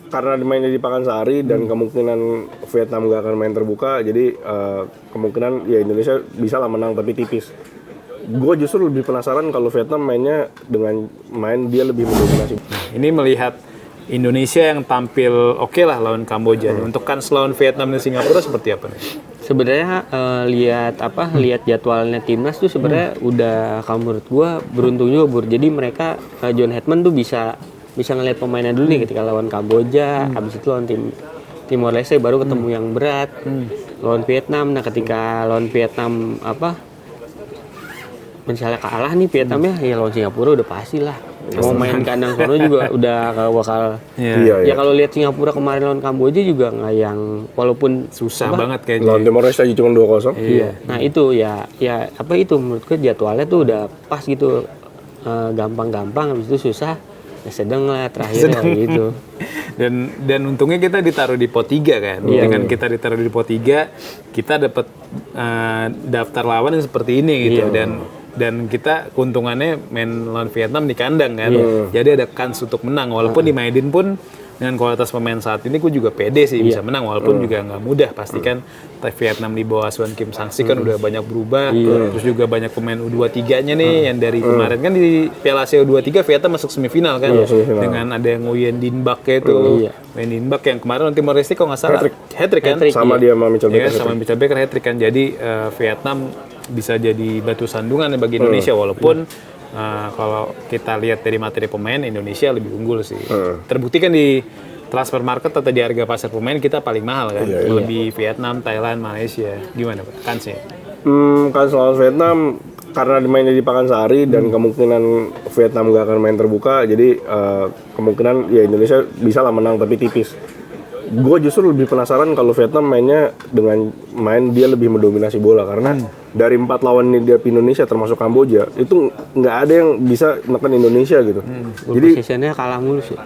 karena mainnya di Pakansari dan kemungkinan Vietnam gak akan main terbuka, jadi kemungkinan ya Indonesia bisa lah menang tapi tipis. Gue justru lebih penasaran kalau Vietnam mainnya dengan main dia lebih mendominasi. Nah, ini melihat Indonesia yang tampil oke lah lawan Kamboja. Untuk kans lawan Vietnam dan Singapura seperti apa nih? Sebenarnya lihat jadwalnya timnas tuh sebenarnya udah, kalau menurut gua beruntung juga Bur. Jadi mereka John Hetman tuh bisa ngelihat pemainnya dulu nih ketika lawan Kamboja, habis itu lawan Timor Leste baru ketemu yang berat. Lawan Vietnam. Nah, ketika lawan Vietnam misalnya kalah nih Vietnam ya lawan Singapura udah pasti lah. Mau main kandang sono juga udah bakal. Ya kalau lihat Singapura kemarin lawan Kamboja juga nggak yang, walaupun susah banget kayaknya. Lawan Timor Leste aja cuma 2-0. Iya. Nah itu ya itu menurutku jadwalnya tuh udah pas gitu. Gampang-gampang, habis itu susah. Ya sedang lah terakhir gitu. Dan untungnya kita ditaruh di pot 3 kan. Dengan kita ditaruh di pot 3, kita dapat daftar lawan yang seperti ini gitu. Dan kita keuntungannya main lawan Vietnam di kandang kan. Jadi ada kans untuk menang. Walaupun di Maidin pun dengan kualitas pemain saat ini gue juga pede sih bisa menang. Walaupun juga nggak mudah. Pastikan Vietnam di bawah asuhan Kim Sang-sik kan udah banyak berubah. Terus juga banyak pemain U23-nya nih yang dari kemarin kan di Piala Asia U23 Vietnam masuk semifinal kan. Dengan ada yang Nguyen Din Bak itu. Nguyen Din Bak yang kemarin Timor Leste kalau nggak salah hat-trick kan. Sama dia sama Mitchell Baker. Sama Mitchell Baker hat-trick kan. Jadi Vietnam bisa jadi batu sandungan bagi Indonesia walaupun kalau kita lihat dari materi pemain Indonesia lebih unggul sih. Terbukti kan di transfer market atau di harga pasar pemain kita paling mahal kan. Lebih Vietnam, Thailand, Malaysia. Gimana Pak kansnya? Kans lawan Vietnam karena mainnya di Pakansari dan kemungkinan Vietnam gak akan main terbuka, jadi kemungkinan ya Indonesia bisa lah menang tapi tipis. Gue justru lebih penasaran kalau Vietnam mainnya dengan main dia lebih mendominasi bola karena dari 4 lawan di Indonesia termasuk Kamboja itu nggak ada yang bisa menekan Indonesia gitu. Jadi posisinya kalah mulu sih.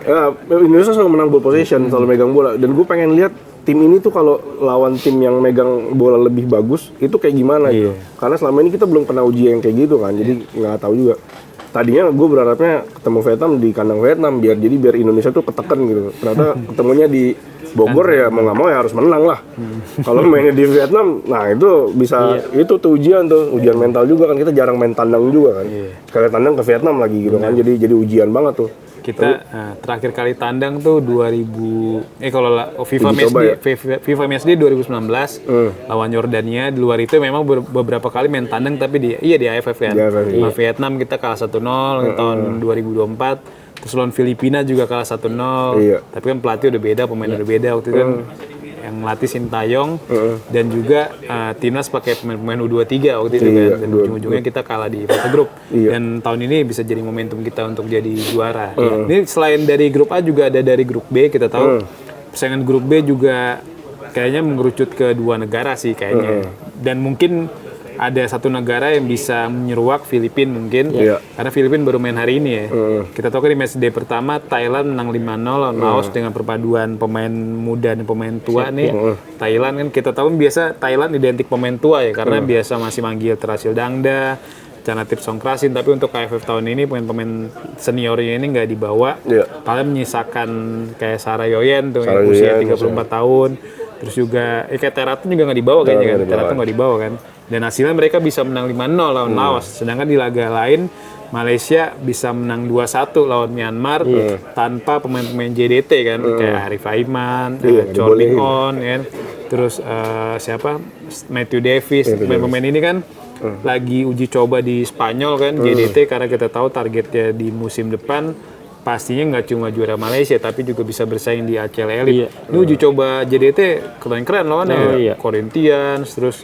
Indonesia selalu menang ball possession, selalu megang bola, dan gue pengen lihat tim ini tuh kalau lawan tim yang megang bola lebih bagus itu kayak gimana gitu. Karena selama ini kita belum pernah uji yang kayak gitu kan, jadi nggak tahu juga. Tadinya gue berharapnya ketemu Vietnam di kandang Vietnam biar Indonesia tuh ketekan gitu. Ternyata ketemunya di Bogor ya mau nggak mau ya harus menang lah. Kalau mainnya di Vietnam, nah itu bisa itu tuh ujian mental juga kan, kita jarang main tandang juga kan. Sekali tandang ke Vietnam lagi gitu kan, jadi ujian banget tuh. Kita terakhir kali tandang tuh 2000 kalau FIFA Matchday 2019 lawan Yordania. Di luar itu memang beberapa kali main tandang tapi di AFF kan. Sama Vietnam kita kalah 1-0 tahun 2024. Terus lawan Filipina juga kalah 1-0. Tapi kan pelatih udah beda, pemain udah beda waktu itu kan. Yang ngelatih Sintayong dan juga timnas pakai pemain U23 waktu itu kan, dan ujung-ujungnya kita kalah di fase grup. Dan tahun ini bisa jadi momentum kita untuk jadi juara. Ini selain dari grup A juga ada dari grup B, kita tahu persaingan grup B juga kayaknya mengerucut ke 2 negara sih kayaknya. Dan mungkin ada satu negara yang bisa menyeruak, Filipina mungkin, karena Filipina baru main hari ini ya. Kita tahu kan di match day pertama Thailand menang 5-0 lawan Laos dengan perpaduan pemain muda dan pemain tua nih. Thailand kan kita tahu biasa Thailand identik pemain tua ya, karena biasa masih manggil Terasil Dangda, Chanatip Songkrasin, tapi untuk KFF tahun ini pemain-pemain seniornya ini nggak dibawa. Kalian menyisakan kayak Sarah Yoyen tuh yang usia 34 tahun. Terus juga kayak Teratun juga nggak dibawa kayaknya kan. Teratun nggak dibawa kan. Dan hasilnya mereka bisa menang 5-0 lawan Laos. Sedangkan di laga lain Malaysia bisa menang 2-1 lawan Myanmar tanpa pemain-pemain JDT kan. Kayak Arif Aiman, Chor Ling On kan. Terus Matthew Davis. Pemain-pemain ini kan lagi uji coba di Spanyol kan, JDT, karena kita tahu targetnya di musim depan pastinya nggak cuma juara Malaysia tapi juga bisa bersaing di ACL Elite. Ini uji coba JDT keren-keren lawannya, Corinthians, terus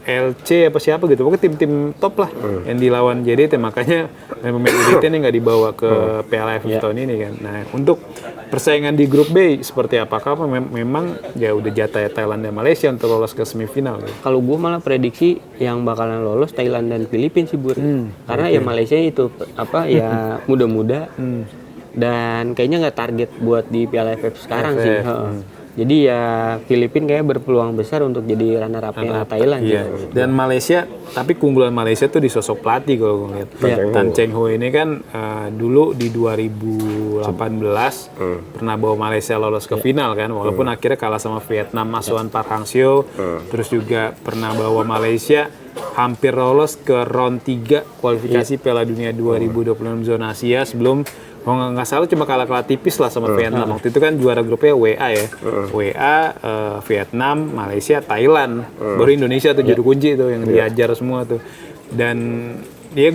LC apa siapa gitu, pokoknya tim-tim top lah yang dilawan JDT, makanya pemain JDT ini nggak dibawa ke Piala AFF tahun ini kan. Nah, untuk persaingan di grup B seperti apakah memang ya udah jatah Thailand dan Malaysia untuk lolos ke semifinal gitu. Kalau gue malah prediksi yang bakalan lolos Thailand dan Filipina sih Bur. Karena ya Malaysia itu ya muda-muda dan kayaknya nggak target buat di Piala AFF sekarang sih. Jadi ya Filipina kayak berpeluang besar untuk jadi runner up-nya Thailand. Iya. Dan Malaysia, tapi keunggulan Malaysia tuh di sosok pelatih kalau gue lihat. Tan Cheng Ho ini kan dulu di 2018 pernah bawa Malaysia lolos ke final kan, walaupun akhirnya kalah sama Vietnam Asuhan Park Hang-seo. Terus juga pernah bawa Malaysia hampir lolos ke round 3 kualifikasi Piala Dunia 2026 zona Asia sebelum kalau nggak salah cuma kalah tipis lah sama Vietnam. Waktu itu kan juara grupnya WA ya. WA, Vietnam, Malaysia, Thailand. Baru Indonesia tuh juru kunci tuh yang diajar semua tuh. Dan dia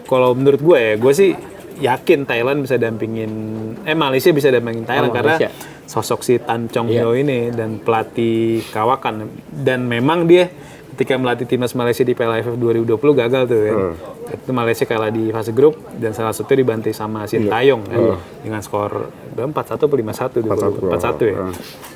kalau menurut gue sih yakin Thailand bisa dampingin Malaysia bisa dampingin Thailand karena sosok si Tan Chong Hyo ini dan pelatih kawakan. Dan memang dia ketika melatih timnas Malaysia di Piala AFF 2020 gagal tuh kan. Itu Malaysia kalah di fase grup dan salah satunya dibantai sama Shin Taeyong kan dengan skor 4-1 atau 5-1 4-1 ya.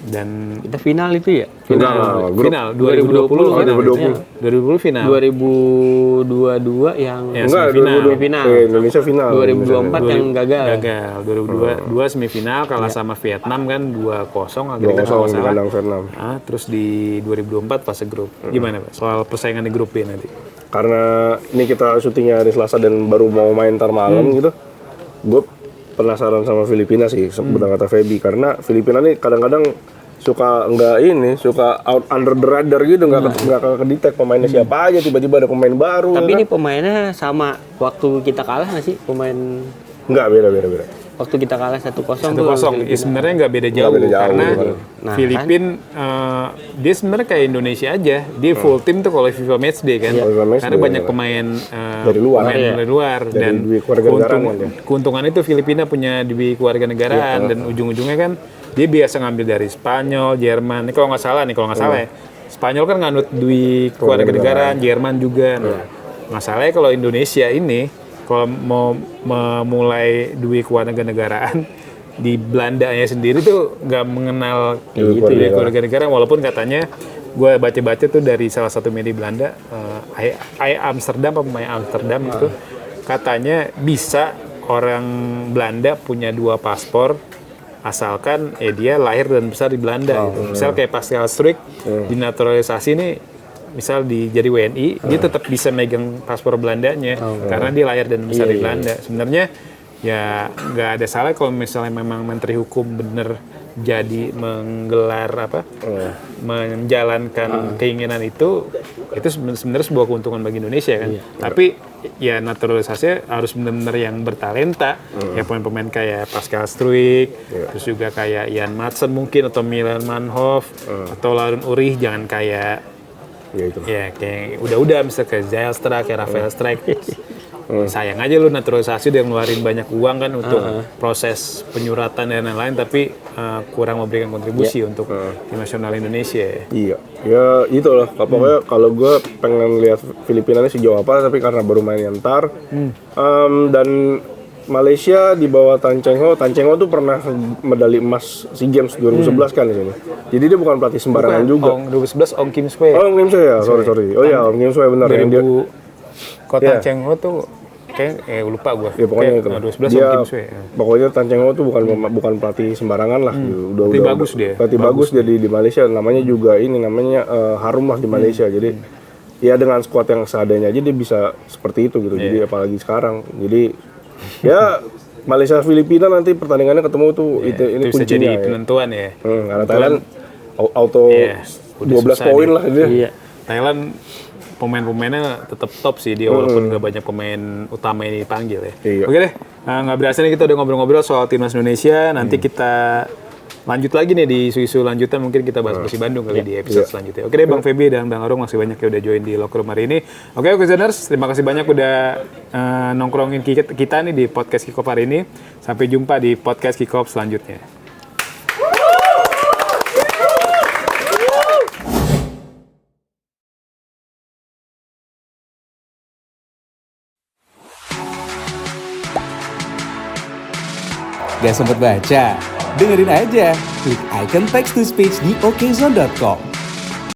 Dan kita final itu ya? Final 2020 final. 2022 yang semifinal. Indonesia final. 2024 yang gagal. 2022 semifinal kalah sama Vietnam kan 2-0 akhirnya kalau salah. Terus di 2024 fase grup. Gimana Pak soal persaingan di grup B nanti? Karena ini kita syutingnya hari Selasa dan baru mau main ntar malam gitu, gue penasaran sama Filipina sih, benar kata Feby, karena Filipina nih kadang-kadang suka out under the radar gitu, nggak kedetek pemainnya siapa aja, tiba-tiba ada pemain baru. Tapi ini pemainnya sama waktu kita kalah nggak sih pemain? Nggak, beda. Waktu kita kalah 1-0 sebenarnya nggak beda jauh karena Filipina dia sebenarnya kayak Indonesia aja, dia full tim tuh kalau FIFA Matchday kan, karena banyak pemain dari luar dan keuntungan itu Filipina punya dwi keluarga negaraan dan ujung-ujungnya kan dia biasa ngambil dari Spanyol, Jerman. Ini kalau nggak salah ya, Spanyol kan nganut dwi keluarga negaraan, Jerman juga. Masalahnya kalau Indonesia ini kalau mau memulai dui kewarganegaraan di Belandanya sendiri tuh nggak mengenal gitu ya kewarganegaraan, walaupun katanya gue baca-baca tuh dari salah satu media Belanda, Amsterdam itu katanya bisa orang Belanda punya 2 paspor asalkan dia lahir dan besar di Belanda gitu. Misal kayak Pascal Struijk dinaturalisasi nih, misal jadi WNI, dia tetap bisa megang paspor Belandanya karena dia lahir dan besar di Belanda. Sebenarnya ya nggak ada salah kalau misalnya memang Menteri Hukum bener jadi menggelar menjalankan keinginan itu sebenarnya sebuah keuntungan bagi Indonesia kan. Tapi ya naturalisasinya harus benar-benar yang bertalenta, ya pemain-pemain kayak Pascal Struijk, terus juga kayak Jan Madsen mungkin atau Milan Manhoef atau Laurent Ulrich, jangan kayak kayak udah misalnya kayak Zijlstra, kayak Rafael Strijk. Sayang aja lu naturalisasi udah ngeluarin banyak uang kan untuk proses penyuratan dan lain-lain, tapi kurang memberikan kontribusi untuk tim nasional Indonesia. Iya, ya itulah. Pokoknya kalau gue pengen lihat Filipina ini sejauh apa, tapi karena baru main ntar dan Malaysia di bawah Tan Cheng Ho tuh pernah medali emas SEA Games 2011 kan di sini. Jadi dia bukan pelatih sembarangan juga. 2011 Ong Kim Swee. Ong Kim Swee ya, sorry. Oh iya, Ong Kim Swee benar yang dia. Tan Cheng Ho tuh kayak lupa gue. Ya pokoknya itu. 2011 Ong Kim Swee. Pokoknya Tan Cheng Ho tuh bukan pelatih sembarangan lah. Udah bagus dia. Pelatih bagus dia di Malaysia. Namanya juga harum lah di Malaysia. Jadi ya dengan skuad yang seadanya aja dia bisa seperti itu gitu. Jadi apalagi sekarang. Jadi ya Malaysia Filipina nanti pertandingannya ketemu tuh ini bisa kuncinya jadi penentuan ya. Karena Thailand auto 12 poin lah dia. Thailand pemain-pemainnya tetap top sih dia, walaupun nggak banyak pemain utama ini dipanggil ya. Oke deh, nggak berasa nih kita udah ngobrol-ngobrol soal timnas Indonesia. Nanti kita lanjut lagi nih di isu-isu lanjutan, mungkin kita bahas Persib Bandung kali di episode selanjutnya. Oke deh, Bang Feby dan Bang Arung masih banyak yang udah join di Locker Room hari ini. Oke, Okezoners, terima kasih banyak udah nongkrongin kita nih di podcast Kick Off hari ini. Sampai jumpa di podcast Kick Off selanjutnya. Gak sempet baca? Dengerin aja, klik icon text to speech di okezone.com.